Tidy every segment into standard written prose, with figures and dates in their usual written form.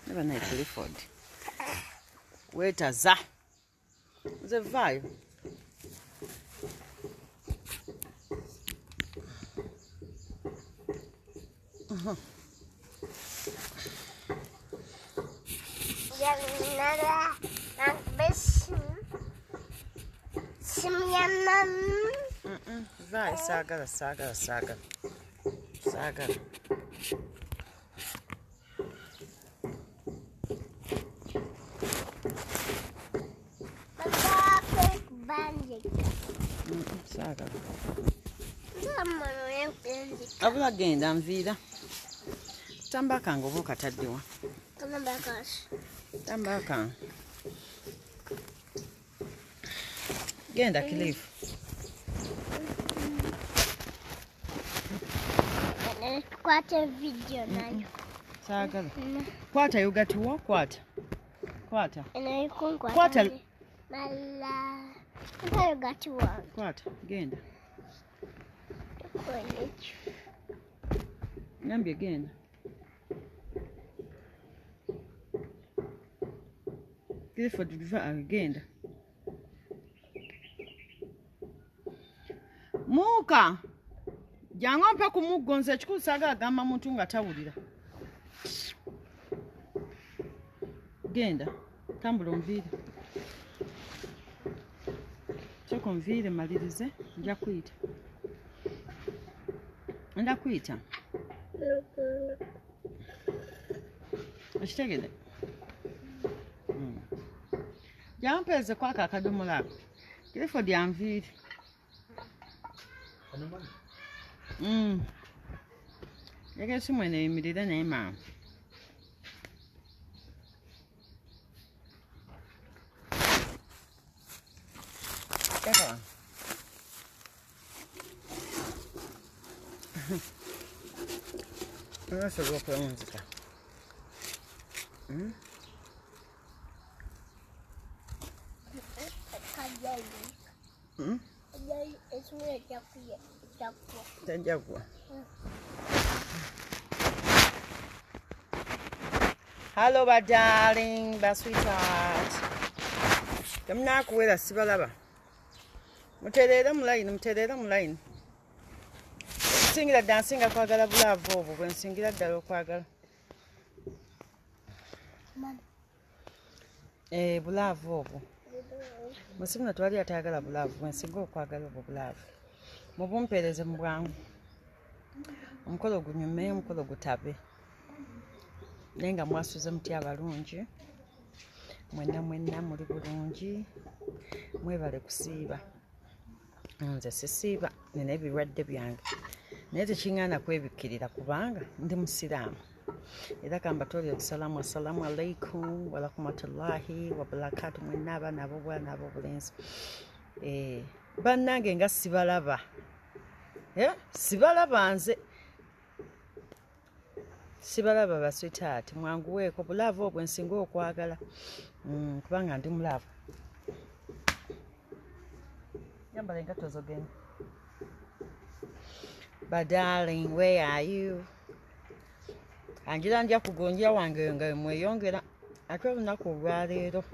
Never night Clifford. Wait a za. The vibe. Vai, saga. Saga. Abula genda nviira. Tambaka ngobo kataddewa. Tambaka. Genda Cliff. Kwata video nayo. Saagala. Kwata yogatuwa kwata. Kwata. Kwata. Kwata. Mala. Kwata yogatuwa. Kwata. Genda. Ngambye genda. Clifford genda. Muuka. Jangu mpa ku muggo nze kikulu saagala gamba muntu nga tawulira. Genda. Tambula onviire. Kyoko onviire malirize nja kuyita. Nja kuyita. Okitegedde? Jangu mpeeze kwaka akadomola ako. Clifford anviire. Yake simu eneyimirira naye maama. Yaka. Unasobola okulamu nzika. Tajagwa. Hello, my darling, my sweetheart. Come now, kuwela sibalaba. Muterera mu line. Singira dansinga kwagala bulavo obwo bwe nsingira ddala okwagala. Bulavo obwo. Musimu twali atayagala bulavo bwe nsinga okwagala obwo bulavo. Mubumpeereze mu bwangu. Omukolo gunyume, omukolo gutabe. Naye nga mwasuze muti abalungi. Mwenna muli bulungi. Mwebale kusiiba. Nze sisiiba nina ebirwadde byange. Naye tekiŋŋaana kwebikkirira kubanga ndi musiraamu. Era kambatolera okusalamu assalamu alaikum wa rahmatullahi wa barakatu mwenna abaana ab'obwana ab'obulenzi. Bannange nga sibalaba. Sibalaba nze. Sibalaba basweetaati mwanguweeko bulaavu obwo nsinga okwagala. Kubanga ndi mulaavu. Yambala engatto zogenda. But darling, where are you? Anjira nja kugonja wange nga mweyongera. Ate olunaku olwaleero.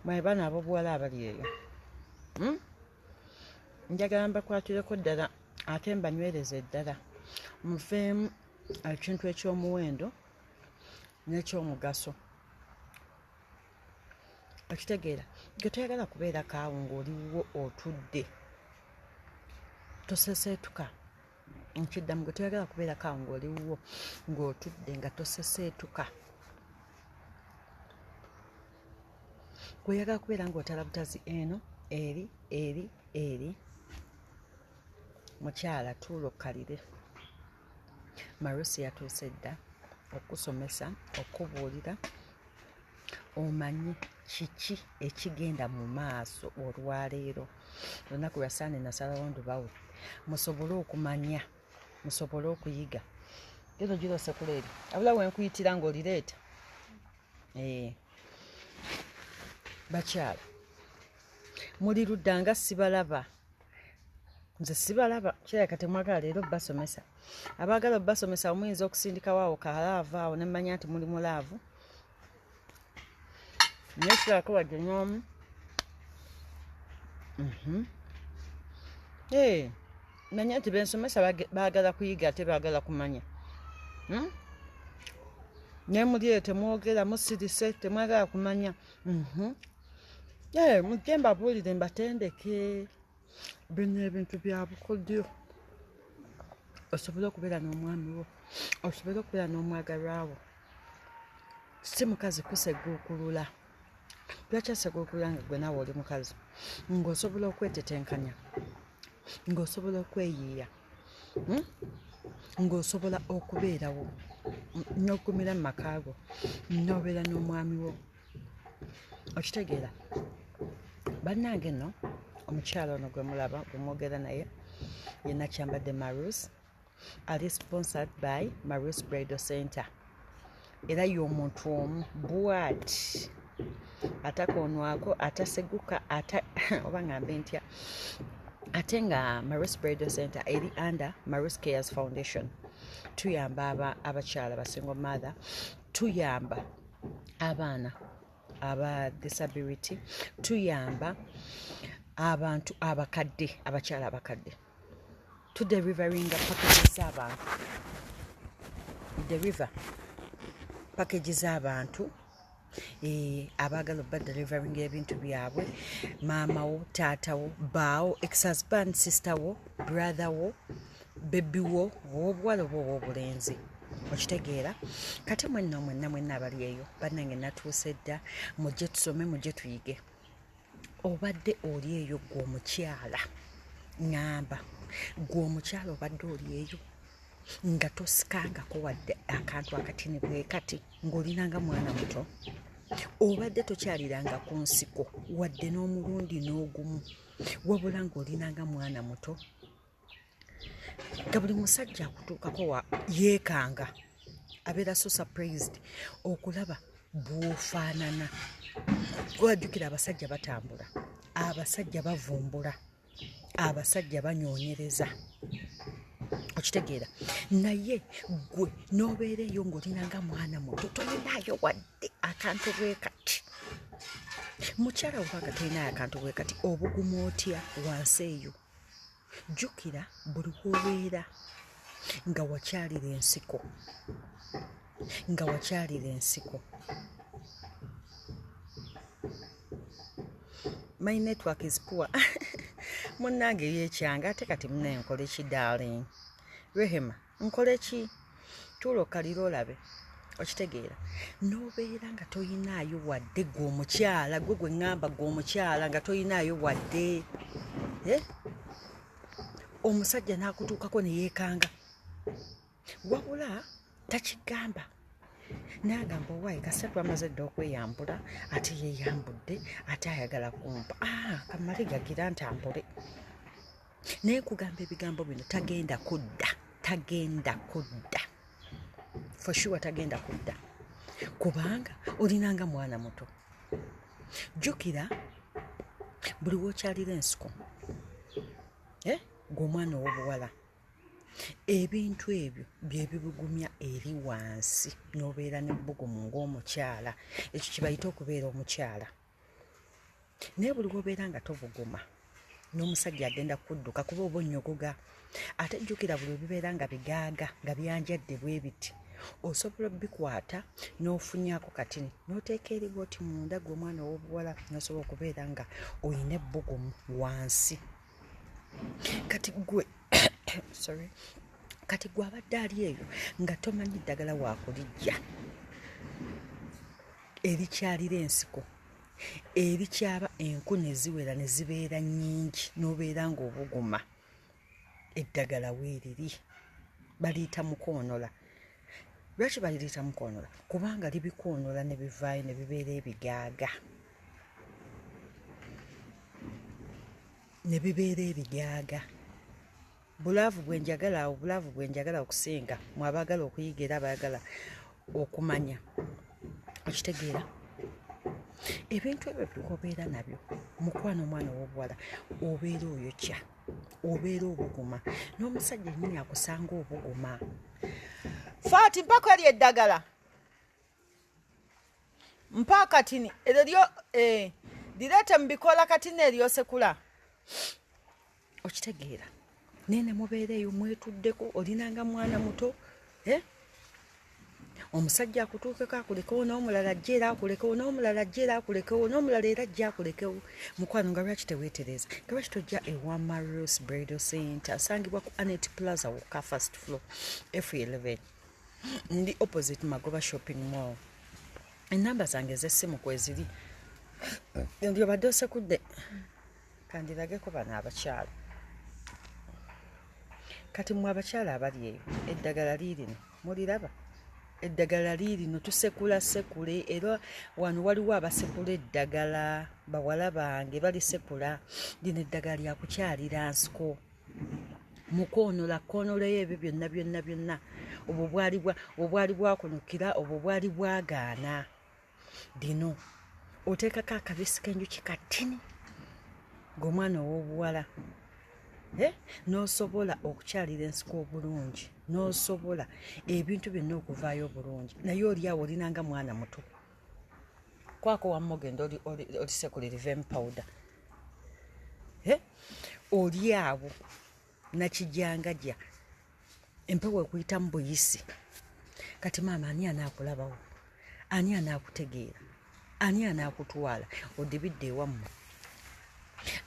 Mwe baana ab'obuwala abali eyo. Njagala mbakwatireko ddala ate mbanywereze ddala. Muveemu ekintu eky'omuwendo n'ekyomugaso. Okitegeera, gwe toyagala kubeera kaawo ng'oliwo otudde. Toseseetuka. Nkiddamu gwe toyagala kubeera kaawo ng'oliwo ng'otudde nga toseseetuka. Gwe oyagala kubeera ng'otala butazi eno, eri. Mukyala tuula okkalire. Marusi yatuuse dda okusomesa, okubuulira, omanye kiki ekigenda mu maaso olwaleero. Olunaku lwa Sande nasalawo ndubawe. Musobole okumanya, musobole okuyiga. Gero giro sekuleeri. Abula we nkuyitira ng'olireeta. Bakyala. Muli ludda nga sibalaba. nze sibalaba kirabika temwagala leero basomesa abaagala basomesa omuyinza okusindikawo awo kalaavu awo nemmanya nti muli mu laavu naye kirabako wadde n'omu manya nti bensomesa baagala kuyiga ate baagala kumanya naye muli eyo temwogera musirise temwagala kumanya mujje mbabuulire mbatendeke bino ebintu bya bukodyo osobole okubeera n'omwami wo osobole okubeera n'omwagalwa wo si mukazi kuseguukulula lwaki aseguukulula nga gwe naawe oli mukazi ng'osobola okwetetenkanya ng'osobola okweyiiya ng'osobola okubeerawo n'okumira mu maka go n'obeera n'omwami wo okitegeera bannange nno omukyala ono gwe mulaba gwe mwogera naye ye Nakyambadde Marus ali sponsored by Marus Bridal Center era y'omuntu omu bwati atakoonwako ataseguka oba ngambe ntya ate nga Marus Bridal Center eri under Marus Cares Foundation tuyamba abakyala basingle mother tuyamba abaana aba disability tuyamba abantu abakadde abakyala abakadde tuderivaringa packages z'abantu deriva packages z'abantu abaagala obba delivering ebintu byabwe maama wo taata wo baawo ex-husband sister wo brother wo bebi wo owobuwala oba owobulenzi okitegeera kati mwenna abali eyo bannange natuuse dda mujje tusome mujje tuyige obadde oli eyo gwe omukyala ŋŋamba gwe omukyala obadde oli eyo nga tosikangako wadde akantu akatini bwe kati ng'olinanga mwana muto obadde tokyaliranga ku nsiko wadde n'omulundi n'ogumu wabula ng'olinanga mwana muto nga buli musajja akutuukako yeekanga abeera so surprised okulaba bw'ofaanana wajjukira abasajja batambula abasajja bavumbula abasajja banyoonyereza okitegeera naye gwe n'obeera eyo ng'olinanga mwana muto tolinayo wadde akantu bwe kati mukyala wubanga tolinayo akantu bwe kati obuguma otya wansi eyo jjukira buli wobeera nga wakyalira ensiko my network is poor munnange yekyanga ate kati munaye nkole ki darling Rehema nkole ki tuula okalira olabe okitegeera n'obeera nga toyinaayo wadde gwe omukyala gwe ŋŋamba gwe omukyala nga toyinaayo wadde omusajja n'akutuukako ne yeekanga wabula takigamba n'agamba owaayi kasatu amaze dda okweyambula ate yeeyambudde ate ayagala kumpa kamale gagira ntambule naye kugamba ebigambo bino tagenda kudda for sure tagenda kudda kubanga olinanga mwana muto jjukira buli wookyalira ensiko gweomwana ow'obuwala ebintu ebyo byebibugumya eri wansi n'obeera n'ebbugumu ng'omukyala ekyo kibayita okubeera omukyala naye buli wobeera nga tobuguma n'omusajja agenda kudduka kuba oba onnyogoga ate jjukira buli webibeera nga bigaaga nga byanjadde bwe biti osobola bikwata n'ofunyaako katini n'oteeka eriba oti munda gw'omwana ow'obuwala n'osobola okubeera nga oyina ebbugumu wansi kati gwe abadde ali eyo nga tomanyi ddagala waakulijja erikyalira ensiko erikyaba enku ne ziwera ne zibeera nnyingi n'obeera ng'obuguma eddagala weeriri baliyita mukoonola lwaki baliyita mukoonola kubanga libikoonola ne bivaayo ne bibeera ebigaaga bulaavu bwe njagala okusinga mwabaagala okuyiga era abaagala okumanya okitegeera ebintu ebyo byobeera nabyo mukwano omwana ow'obuwala obeera oyokya obeera obuguma n'omusajja yennyini akusanga obuguma faati mpako eri eddagala mpa katini eryo direete mu bikola katini eryosekula okitegeera nene mubeera eyo mwetuddeko olinanga mwana muto omusajja akutuukeko akulekewo n'omulala ajja era akulekewo n'omulala ajja era akulekewo n'omulala era ajja akulekewo mukwano nga lwaki teweetereza nga lwaki tojja ewa Marius Bridal Center asangibwa ku Anet Plaza wokka first floor F11 ndi opposite Magoba shopping mall enamba zange ez'essimu kweziri ndi obadde osekudde kandirageko bano abakyala kati mwe abakyala abali eyo eddagala liirino muliraba eddagala liirino tusekula sekule era wano waliwo abasekula eddagala bawala bange balisekula lino eddagala lyakukyalira nsiko mukoonola koonoleyo ebyo byonna byonna byonna obwo bwali bwakunukira obwo bwali bwagaana dino oteekako akabisi k'enjuki katini ng'omwana ow'obuwala n'osobola okukyalira ensiko obulungi n'osobola ebintu byonna okuvaayo obulungi naye oli awo olinanga mwana muto kwako wamma ogenda olisekulira vem powder oli awo nakijangajja empewo ekuyitamu buyisi kati maama ani anaakulabawo ani anaakutegeera ani anaakutwala odibidde ewammwe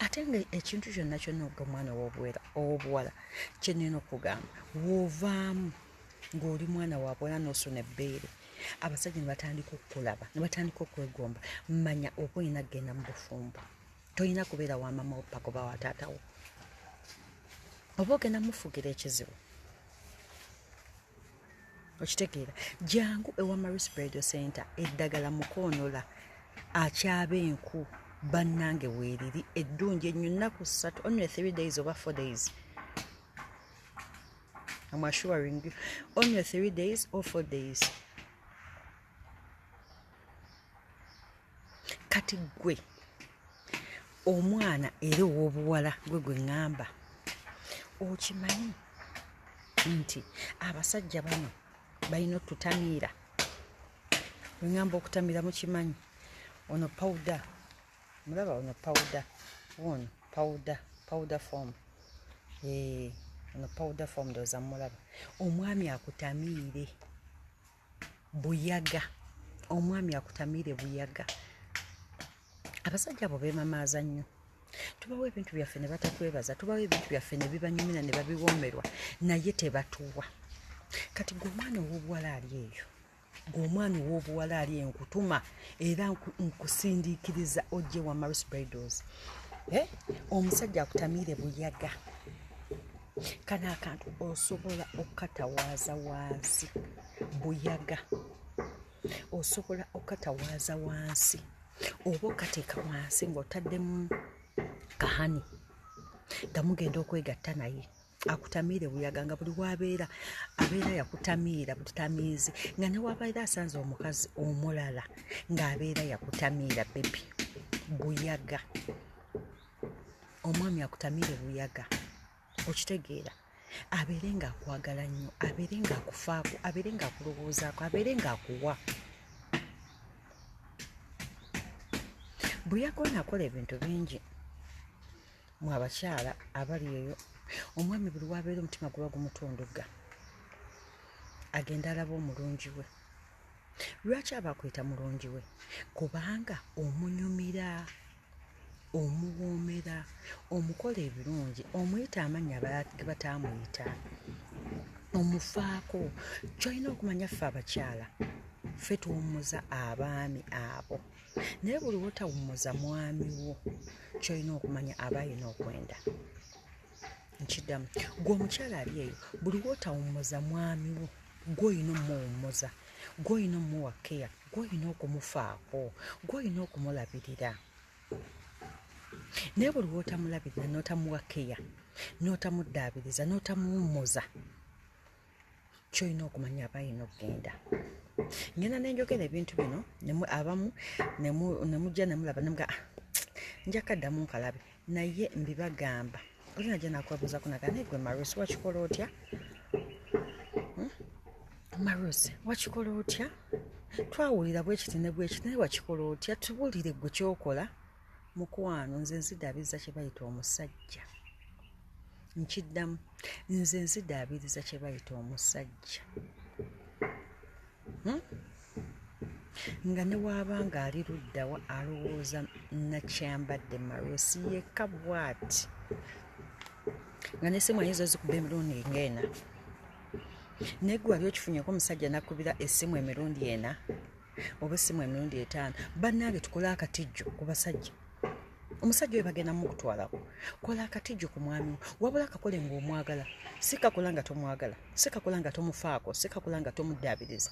ate nga ekintu kyonna kyonna ogga omwana ow'obuwala kyenina okugamba woovaamu ng'oli mwana wabuwala n'osuna ebbeere abasajja ne batandika okukulaba ne batandika okwegomba manya oba olina kgenda mu bufumbo tolina kubeera wa mama wo paka oba wa taatawo oba ogenda mufugira ekizibu okitegeera jangu ewa Marius Bridal Center eddagala mukoonola akyaba enku bannange weeriri eddungi ennyo ennaku 3 only 3 days oba 4 days I'm assuring you only 3 days or 4 days kati gwe omwana era ow'obuwala gwe ŋŋamba okimanyi nti abasajja bano balina otutamiira bwe ŋŋamba okutamiira mukimanyi ono powder mulaba ono powder form ono powder form ndowooza mulaba omwami akutamiire buyaga omwami akutamiire buyaga abasajja abo beemamaaza nnyo tubawo ebintu byaffe ne batatwebaza tubawo ebintu byaffe ne bibanyumira ne babiwoomerwa naye tebatuwa kati gweomwana ow'obuwala ali eyo gweomwana ow'obuwala ali enkutuma era nkusindiikiriza ojje wa Marius Bridals omusajja akutamiire buyaga kana akantu osobola okatawaaza wansi buyaga osobola okatawaaza wansi oba okateeka wansi ng'otaddemu kahani nga mugenda okwegatta naye akutamiire buyaga nga buli wabeera abeera yakutamiira butamiizi nga ne wabaira asanze omukazi omulala ng'abeera yakutamiira bebi buyaga omwami akutamiire buyaga okitegeera abeere ng'akwagala nnyo abeere ng'akufaako abeere ng'akulowoozaako abeere ng'akuwa buyaga ono akola ebintu bingi mwe abakyala abali eyo omwami buli wabeera omutima guba gumutundugga agenda alaba omulungi we lwaki aba akwita mulungi we kubanga omunyumira omuwoomera omukola ebirungi omuyita amannya ge bataamuyita omufaako kyolina okumanya ffe abakyala ffe tuwummuza abaami abo naye buli wotawummuza mwami wo kyolina okumanya aba alina okwenda nkiddamu gwe omukyala ali eyo buli wotawummuza mwami wo gw'olina omuwummuza gw'olina omuwa keya gw'olina okumufaako gw'olina okumulabirira naye buli wootamulabirira n'otamuwa keya n'otamuddaabiriza n'otamuwummuza kyolina okumanya aba alina okugenda. Ngenda nenjogera ebintu bino abamu nemujja nemulaba nemuga nja kaddamu nkalabe naye mbibagamba oli najja nakwebuuzako naga naye gwe Marusi wakikola otya? Marusi wakikola otya? Twawulira bwekiti ne bwekiti naye wakikola otya? Tubulire gwe kyokola. Mukwano nze nzidaabiriza kye bayita omusajja. Nkiddamu nze nzidaabiriza kye bayita omusajja. Nga ne waabanga ali luddawa alowooza nakyambadde Marusi yekka bw'ati. Nga n'essimu ayinza ozikuba emirundi ng'ena. Naye gwe wali okifunyeko omusajja nakubira essimu emirundi ena oba essimu emirundi 5. Bannange tukole akatijjo ku basajja. Omusajja oyo bagenda mukutwalako. Kola akatijjo ku mwami wabula akakole ng'omwagala. Si kakola nga tomwagala. Si kakola nga tomufaako. Si kakola nga tomuddaabiriza.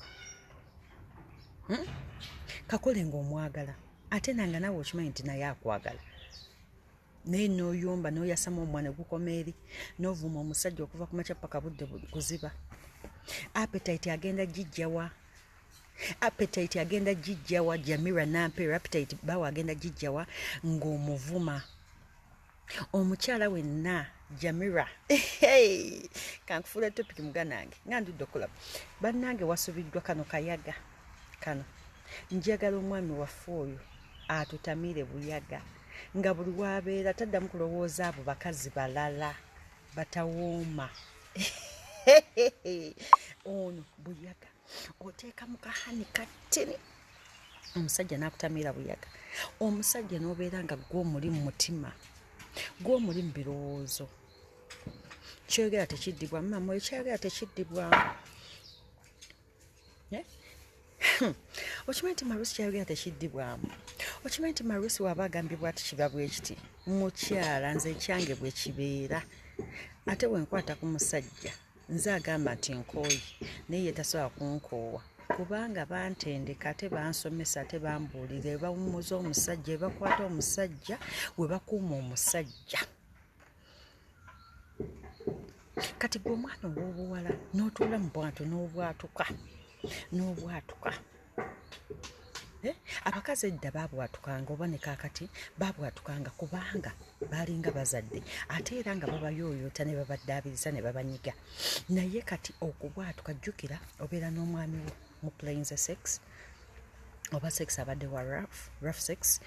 Kakole ng'omwagala. Ate nanga nawe okimanyi nti naye akwagala. Naye n'oyomba n'oyasama omwana gukoma eri n'ovuma omusajja okuva ku makya paka budde kuziba. Appetite agenda gijjawa. Appetite agenda gijjawa. Jamira Nampere appetite bawa agenda gijjawa ng'omuvuma. Omukyala wenna Jamira kankufuula topic muganange nga ndudde okulaba. Bannange wasubiddwa kano kayaga kano. Njagala omwami waffe oyo atutamire buyaga nga buli wabeera taddamu kulowooza abo bakazi balala batawooma. Ono buyaga oteeka mu kahani katini omusajja n'akutamira buyaga. Omusajja n'obeera nga gw'omuli mu mutima gw'omuli mu birowoozo. Kyogera tekiddibwamu mama ekyogera tekiddibwamu. Okimanyi nti Marusi kyayogera tekiddibwamu. Okimanyi nti Marusi waba agambibwa ati kiba bwe kiti mukyala nze ekyange bwe kibeera. Ate bwe nkwata ku musajja nze agamba nti nkooyi naye ye tasobola kunkoowa kubanga bantendeka ate bansomesa ate bambuulira ebawummuza omusajja ebakwata omusajja we bakuuma omusajja. Kati gwe omwana ow'obuwala n'otuula mu bwantu n'obwatuka. Abakazi edda baabwatukanga oba ne kaakati baabwatukanga kubanga baalinga bazadde ate era nga babayooyoota ne babaddaabiriza ne babanyiga. Naye kati okubwatuka jjukira obeera n'omwami wo mu plains sex oba sex abadde wa rough sex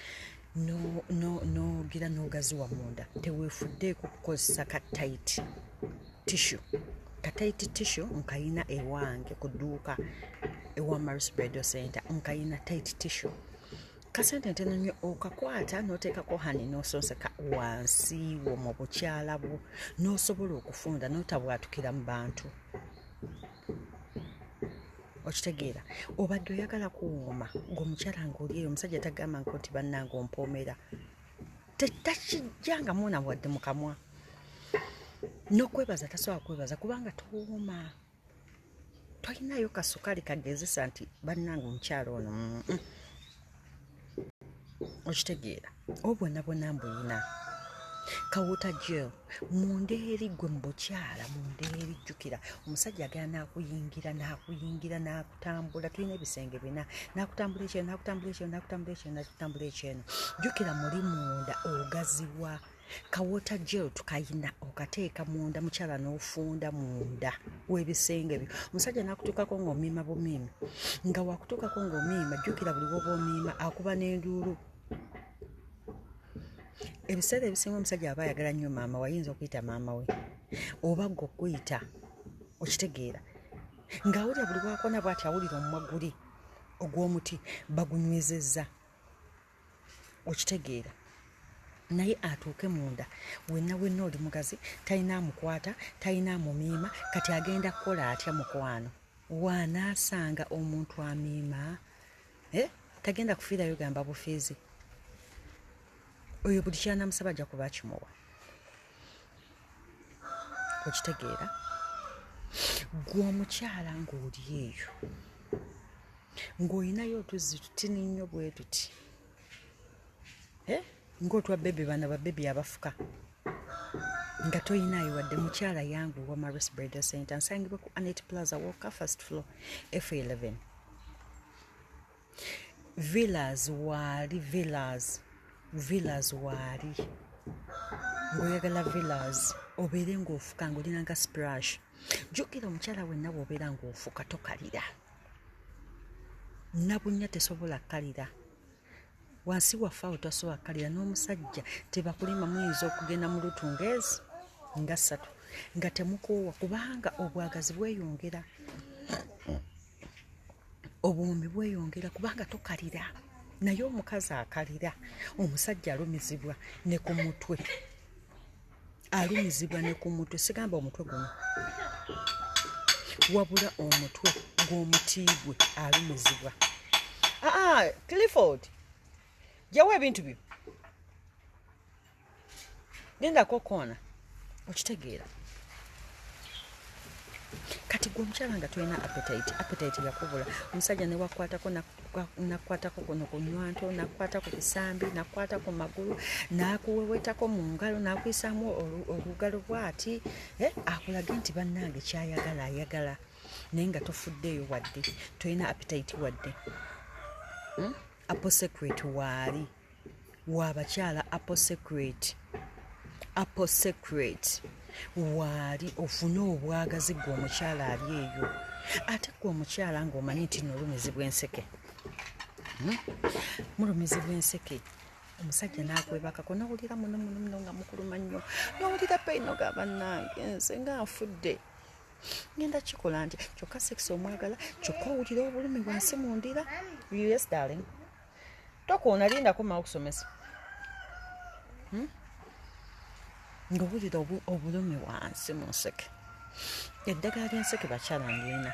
n'ogira n'ogaziwa munda. Teweefuddeeko kukozesa kataiti tissue. Kataiti tissue nkayina ewange ku dduuka ewa Marusi Bridal Center nkayina tight tissue. Kasente ntono nnyo okakwata n'oteekako hani n'osonseka wansi wo mu bukyala bwo n'osobola okufunda n'otabwatukira mu bantu. Okitegeera obadde oyagala kuwooma ng'omukyala ng'oli eyo omusajja tagamba nti bannange ompoomera. Takijjanga muuna wadde mu kamwa. N'okwebaza tasobola kwebaza kubanga towooma. Tolinayo kasukali kagezesa nti bannange omukyala ono. Okitegeera obwonna bwonna mbuyina. Kawuta gel munda eri gwe mu bukyala munda eri jjukira omusajja agenda n'akuyingira n'akutambula. Tulina ebisenge bina n'akutambula ekyeno n'akutambula ekyeno n'akutambula ekyeno n'akutambula ekyeno. Jjukira muli munda ogaziwa. Kawuta gel tukayina okateeka munda mukyala n'ofunda munda w'ebisenge byo. Omusajja n'akutuukako ng'omiima bumiimi. Nga wakutuukako ng'omiima jjukira buli w'oba omiima akuba n'enduulu. Ebiseera ebisinga omusajja aba ayagala nnyo maama wayinza okuyita maama we oba gwe okuyita. Okitegeera ng'awulira buli bwakona bw'ati awulira omumwa guli ogw'omuti bagunywezezza. Okitegeera naye atuuke munda wenna oli mugazi talina amukwata talina amumiima. Kati agenda kukola atya mukwano? Waanaasanga omuntu amiima tagenda kufiirayo gamba bufiizi. Oyo buli kyanamusaba ajja kuba akimuwa. Okitegeera gwe omukyala ng'oli eyo ng'olinayo otuzzi tutini nnyo bwe tuti ng'otwa bebe bana babebi abafuka. nga toyinaayo wadde mukyala yangu wa Maris Bridal Center nsangibwa ku Annette Plaza Walker first floor F11 villas waali ng'oyagala villas obeere ng'ofuka ng'olina nga splash jjukira omukyala wenna bw'obeera ng'ofuka tokalira nabunnya tesobola kkalira wansi waffe awo tasobola kkalira n'omusajja tebakulima muyinza okugenda mu lutungezi nga 3 nga temukoowa kubanga obwagazi bweyongera obuwumbi bweyongera kubanga tokalira naye omukazi akalira omusajja alumizibwa ne ku mutwe sigamba omutwe guno wabula omutwe gw'omutiibwe alumizibwa Clifford jawa ebintu byo gendako koona okitegeera kati gwe omukyala nga tolina appetite yakubula omusajja ne wakwatako nakwatako kuno ku nywanto nakwata ku bisambi nakwata ku magulu nakuwewetako mu ngalo nakuyisaamu olugalo bwati akulage nti bannange ayagala naye nga tofuddeeyo wadde tolina appetite wadde Apple Secret waali waabakyala Apple Secret waali ofune obwagazi gwe omukyala ali eyo ate gwe omukyala ng'omanyi nti n'olumizibwa enseke mulumizibwa enseke omusajja n'akwebakako n'owulira muno nga mukuluma nnyo n'owulira peyino ga bannange nze nga nfudde ngenda kikola nti kyokka sex omwagala kyokka owulira obulumi wansi mu ndira yes darling tokoona lindako maa okusomesa ng'owulira obulumi wansi mu nseke eddagala ly'enseke bakyala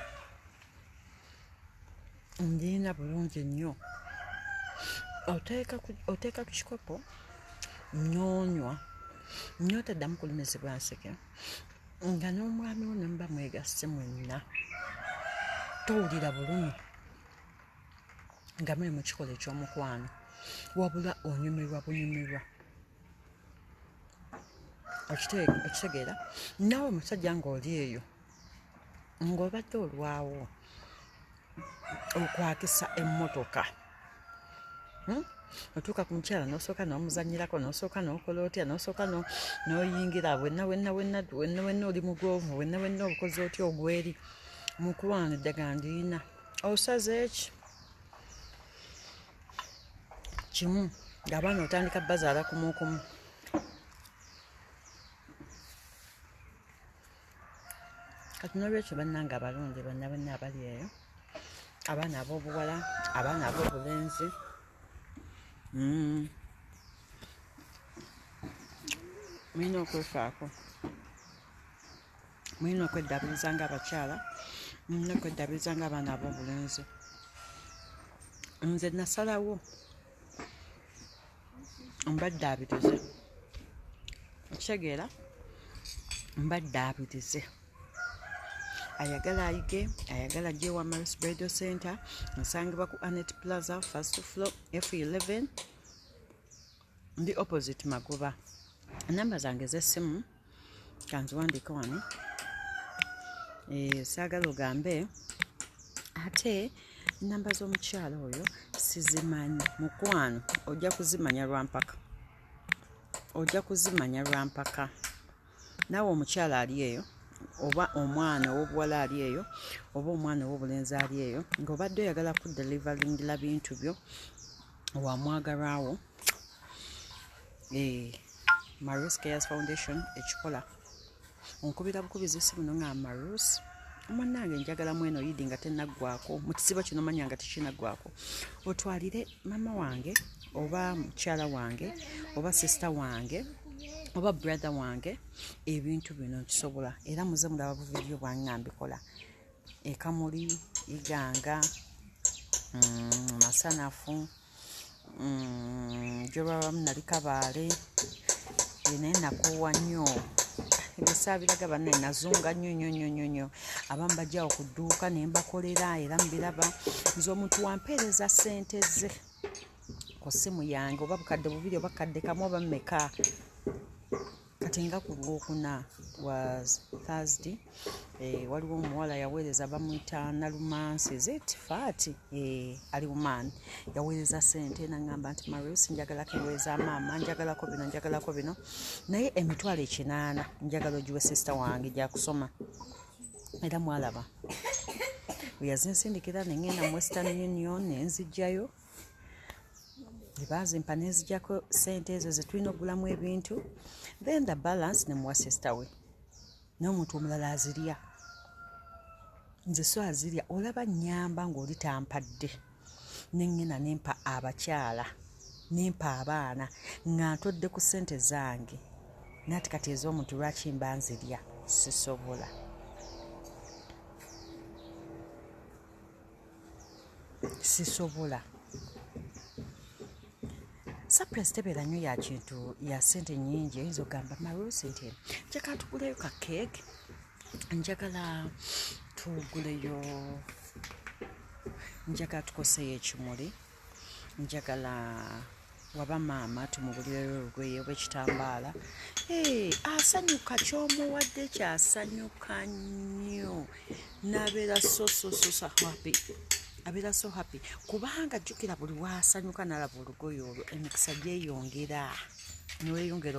ndina bulungi nnyo oteeka ku kikopo nnyonywa taddamu kulumizibwa nseke nga n'omwami wo ne muba mwegasse mwenna towulira bulumi nga muli mu kikola eky'omukwano wabula onyumirwa bunyumirwa okitegeera naawe omusajja ng'oli eyo ng'obadde olwawo okwakisa emmotoka otuuka ku mukyala n'osooka n'omuzannyirako n'osooka n'okola otya n'osooka n'oyingira wenna oli mugoovu wenna obukozi otya ogweri mukwano eddagala ndiina osaze eki kimu ng'abaana otandika bazaala kumukumu kati n'olwekyo bannange abalungi bonna abali eyo abaana ab'obuwala abaana ab'obulenzi mulina okwefaako mulina okweddabiriza ng'abakyala mulina okweddabiriza ng'abaana ab'obulenzi nze nasalawo mbaddaabirize okitegeera mbaddaabirize ayagala ayige ayagala ajje wa Maris Bridal Center nsangibwa ku Annette Plaza first floor F11 ndi opposite Magoba namba zange z'essimu kanziwandiika wano saagala ogambe ate namba z'omukyala oyo sizimanyi mukwano ojja kuzimanya lwampaka naawe omukyala ali eyo oba omwana ow'obuwala ali eyo oba omwana ow'obulenzi ali eyo ng'obadde oyagala kudelivalingira bintu byo wamwagalwawo Maris Cares Foundation ekikola onkubira bukubizi essimu no nga Maris munnange njagala mweno yidi nga tennaggwako mu kizibu kino manya nga tekinaggwako otwalire mama wange oba mukyala wange oba sisita wange oba brother wange ebintu bino kisobola era muze mulaba buvidiyo bwangambikola ekamuli iganga masanafu jobabamu nali kabaale naye nakoowa nnyo ebisaabiraga banne nazunga nnyo abamu bajjawo ku dduuka ne mbakolera era mbiraba nze omuntu wampeereza ssente ze ku ssimu yange oba bukadde 2 oba kadde kamu oba mmeka kati nga ku Lwokuna was Thursday, waliwo omuwala yaweereza bamuyita Nalumansi Faati, ali wumaani yaweereza ssente n'aŋŋamba nti Marius njagalako engoye za maama, njagalako bino naye emitwalo 800 njagala ogiwe sisita wange gyakusoma. Era mwalaba bwe yazinsindikira ne ŋŋenda mu Western Union ne nzijjayo, ne bazimpa ne nzijjako ssente ezo ze tulina okugulamu ebintu, then the balance ne muwa sisita we. N'omuntu omulala azirya, nze so azirya, olaba nnyamba ng'oli tampadde. Ne ŋŋenda ne mpa abakyala, ne mpa abaana nga ntodde ku ssente zange. Naati kati ez'omuntu lwaki mba nzirya? Sisobola. Surprise tebeera nnyo ya kintu ya ssente nnyingi. Oyinza okugamba Marius nti njagala tuguleyo ka cake, njagala tuguleyo, njagala tukoseyo ekimuli, njagala waba maama tumugulireyo olugoye oba ekitambaala. Asanyuka, ky'omuwadde kyasanyuka nnyo, n'abeera so happy. Abeera so happy kubanga jjukira buli waasanyuka n'alaba olugoye olwo emikisa gyeyongera, ne weeyongera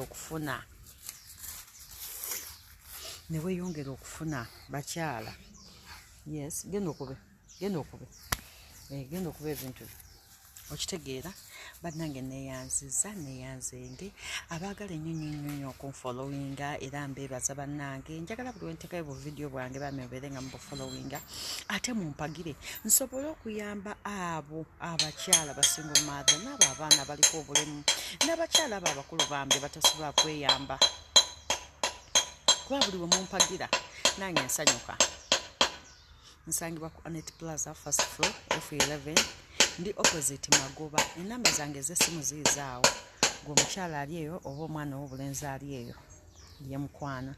okufuna bakyala. Yes, genda okube ebintu okitegeera. Bannange neeyanziza neeyanzenge abaagala ennyo okunfollowinga era mbeebaza bannange. Njagala buli wenteekayo buvidiyo bwange bambeere nga mubufollowinga ate mumpagire nsobole okuyamba abo abakyala basingle mother n'abo abaana baliko obulemu n'abakyala abo abakulu bambe batasobola kweyamba. Kuba buli we mumpagira nange nsanyuka. Nsangibwa ku Anet Plaza first floor F11, ndi opposite Magoba. Enamba zange ez'essimu ziizaawo. Gwe omukyala ali eyo oba omwana ow'obulenzi ali eyo ye mukwana.